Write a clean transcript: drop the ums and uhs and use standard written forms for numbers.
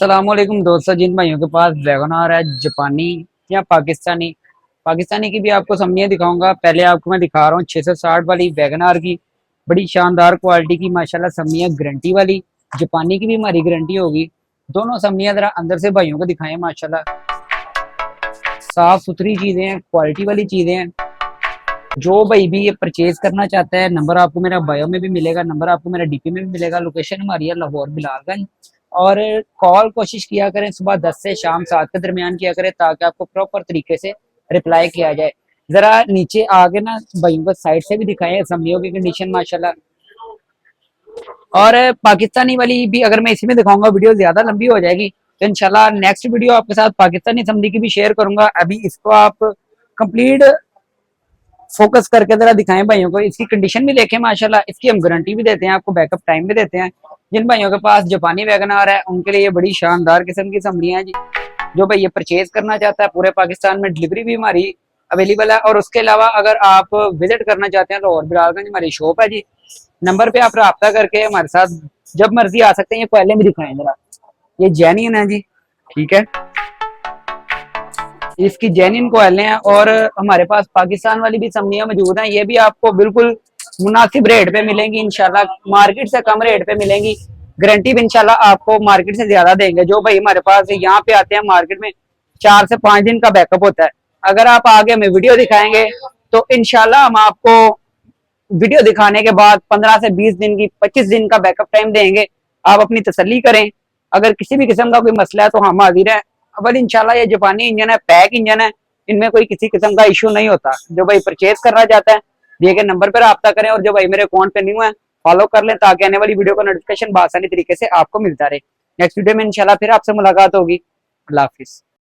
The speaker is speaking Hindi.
अस्सलामुअलैकुम दोस्तों, जिन भाइयों के पास वैगनआर है जापानी या पाकिस्तानी पाकिस्तानी की भी आपको सब्जियां दिखाऊंगा। पहले आपको मैं दिखा रहा हूँ 660 वाली वैगनआर की बड़ी शानदार क्वालिटी की माशाल्लाह सब्जियां गारंटी वाली। जापानी की भी हमारी गारंटी होगी। दोनों सब्जियां जरा अंदर से भाइयों को दिखाएं। माशाल्लाह साफ सुथरी चीजें हैं, क्वालिटी वाली चीजें हैं। जो भाई भी ये परचेज करना चाहता है, नंबर आपको मेरा बायो में भी मिलेगा, नंबर आपको मेरा डीपी में भी मिलेगा। लोकेशन हमारी है लाहौर बिलालगंज। और कॉल कोशिश किया करें सुबह 10 से शाम 7 के दरमियान किया करें, ताकि आपको प्रॉपर तरीके से रिप्लाई किया जाए। जरा नीचे आगे ना भाइयों को साइड से भी दिखाएं सब्जियों की कंडीशन माशाल्लाह। और पाकिस्तानी वाली भी अगर मैं इसी में दिखाऊंगा वीडियो ज्यादा लंबी हो जाएगी, तो इंशाल्लाह नेक्स्ट वीडियो आपके साथ पाकिस्तानी सब्जी की भी शेयर करूंगा। अभी इसको आप कंप्लीट फोकस करके जरा दिखाएं भाइयों को। इसकी कंडीशन भी देखें माशाल्लाह। इसकी हम गारंटी भी देते हैं, आपको बैकअप टाइम भी देते हैं। जिन भाइयों के पास जापानी वैगनआर है उनके लिए बड़ी शानदार किस्म की सब्जियां हैं जी। जो भाई ये परचेज करना चाहता है, पूरे पाकिस्तान में डिलीवरी भी हमारी अवेलेबल है। और उसके अलावा अगर आप विजिट करना चाहते हैं लाहौर बिलालगंज हमारी शॉप है जी। नंबर पे आप रब्ता करके हमारे साथ जब मर्जी आ सकते हैं। ये पहले भी दिखाएं जरा, ये जेन्युइन है जी, ठीक है। इसकी जेन्युइन कोयले हैं। और हमारे पास पाकिस्तान वाली भी सब्जियां मौजूद हैं, ये भी आपको बिल्कुल मुनासिब रेट पे मिलेंगी इंशाल्लाह। मार्केट से कम रेट पे मिलेंगी। गारंटी भी इंशाल्लाह आपको मार्केट से ज्यादा देंगे। जो भाई हमारे पास यहाँ पे आते हैं मार्केट में 4 से 5 दिन का बैकअप होता है। अगर आप आगे हमें वीडियो दिखाएंगे तो इंशाल्लाह हम आपको वीडियो दिखाने के बाद 15 से 20 दिन की 25 दिन का बैकअप टाइम देंगे। आप अपनी तसल्ली करें। अगर किसी भी किस्म का कोई मसला है तो हम हाजिर हैं। अवल इंशाल्लाह ये जापानी इंजन है, पैक इंजन है, इनमें कोई किसी किस्म का इशू नहीं होता। जो भाई परचेज करना चाहता है दिए गए नंबर पर रब्ता करें। और जो भाई मेरे अकाउंट पे न्यू है फॉलो कर लें, ताकि आने वाली वीडियो का नोटिफिकेशन आसानी तरीके से आपको मिलता रहे। नेक्स्ट वीडियो में इंशाल्लाह फिर आपसे मुलाकात होगी। अल्लाह हाफिज।